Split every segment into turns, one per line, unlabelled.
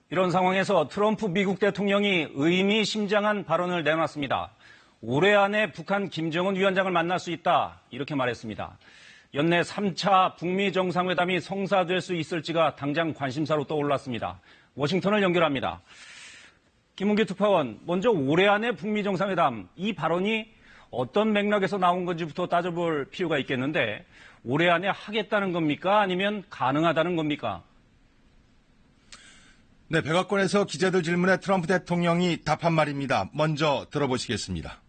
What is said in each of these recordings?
이런 상황에서 트럼프 미국 대통령이 의미심장한 발언을 내놨습니다. 올해 안에 북한 김정은 위원장을 만날 수 있다, 이렇게 말했습니다. 연내 3차 북미 정상회담이 성사될 수 있을지가 당장 관심사로 떠올랐습니다. 워싱턴을 연결합니다. 김은규 특파원, 먼저 올해 안에 북미 정상회담, 이 발언이 어떤 맥락에서 나온 건지부터 따져볼 필요가 있겠는데 올해 안에 하겠다는 겁니까? 아니면 가능하다는 겁니까?
네, 백악관에서 기자들 질문에 트럼프 대통령이 답한 말입니다. 먼저 들어보시겠습니다.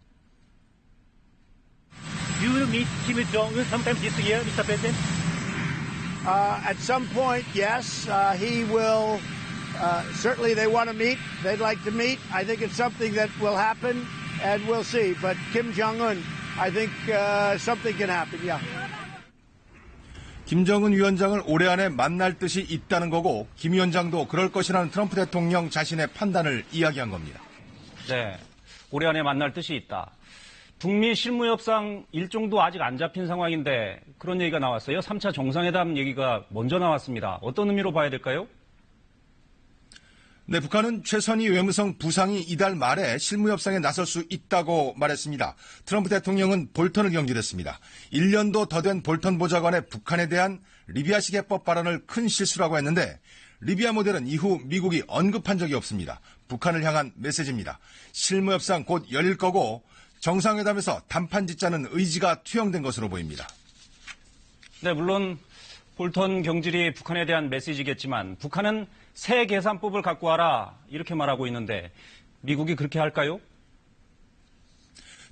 You will meet Kim Jong-un sometime this year, Mr. President?
At some point, yes. He will. Certainly, they want to meet. They'd like to meet. I think it's something that will happen, and we'll see. But Kim Jong-un, I think something can happen, yeah.
김정은 위원장을 올해 안에 만날 뜻이 있다는 거고 김 위원장도 그럴 것이라는 트럼프 대통령 자신의 판단을 이야기한 겁니다.
네, 올해 안에 만날 뜻이 있다. 북미 실무협상 일정도 아직 안 잡힌 상황인데 그런 얘기가 나왔어요. 3차 정상회담 얘기가 먼저 나왔습니다. 어떤 의미로 봐야 될까요?
네, 북한은 최선희 외무성 부상이 이달 말에 실무협상에 나설 수 있다고 말했습니다. 트럼프 대통령은 볼턴을 경질했습니다. 1년도 더 된 볼턴 보좌관의 북한에 대한 리비아식 해법 발언을 큰 실수라고 했는데 리비아 모델은 이후 미국이 언급한 적이 없습니다. 북한을 향한 메시지입니다. 실무협상 곧 열릴 거고 정상회담에서 단판 짓자는 의지가 투영된 것으로 보입니다.
네, 물론 볼턴 경질이 북한에 대한 메시지겠지만 북한은 새 계산법을 갖고 와라 이렇게 말하고 있는데 미국이 그렇게 할까요?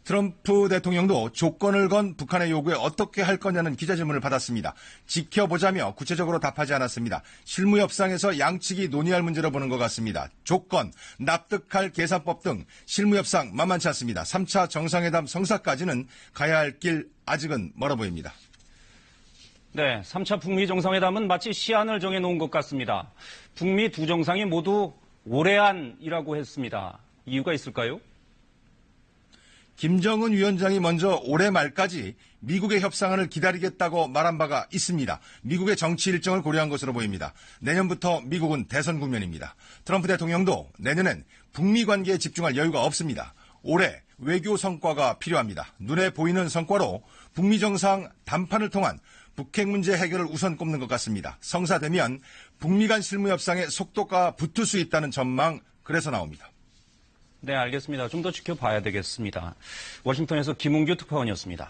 트럼프 대통령도 조건을 건 북한의 요구에 어떻게 할 거냐는 기자 질문을 받았습니다. 지켜보자며 구체적으로 답하지 않았습니다. 실무협상에서 양측이 논의할 문제로 보는 것 같습니다. 조건, 납득할 계산법 등 실무협상 만만치 않습니다. 3차 정상회담 성사까지는 가야 할 길 아직은 멀어 보입니다.
네, 3차 북미 정상회담은 마치 시한을 정해놓은 것 같습니다. 북미 두 정상이 모두 올해 안이라고 했습니다. 이유가 있을까요?
김정은 위원장이 먼저 올해 말까지 미국의 협상안을 기다리겠다고 말한 바가 있습니다. 미국의 정치 일정을 고려한 것으로 보입니다. 내년부터 미국은 대선 국면입니다. 트럼프 대통령도 내년엔 북미 관계에 집중할 여유가 없습니다. 올해 외교 성과가 필요합니다. 눈에 보이는 성과로 북미 정상 담판을 통한 북핵 문제 해결을 우선 꼽는 것 같습니다. 성사되면 북미 간 실무협상에 속도가 붙을 수 있다는 전망, 그래서 나옵니다.
네, 알겠습니다. 좀 더 지켜봐야 되겠습니다. 워싱턴에서 김은규 특파원이었습니다.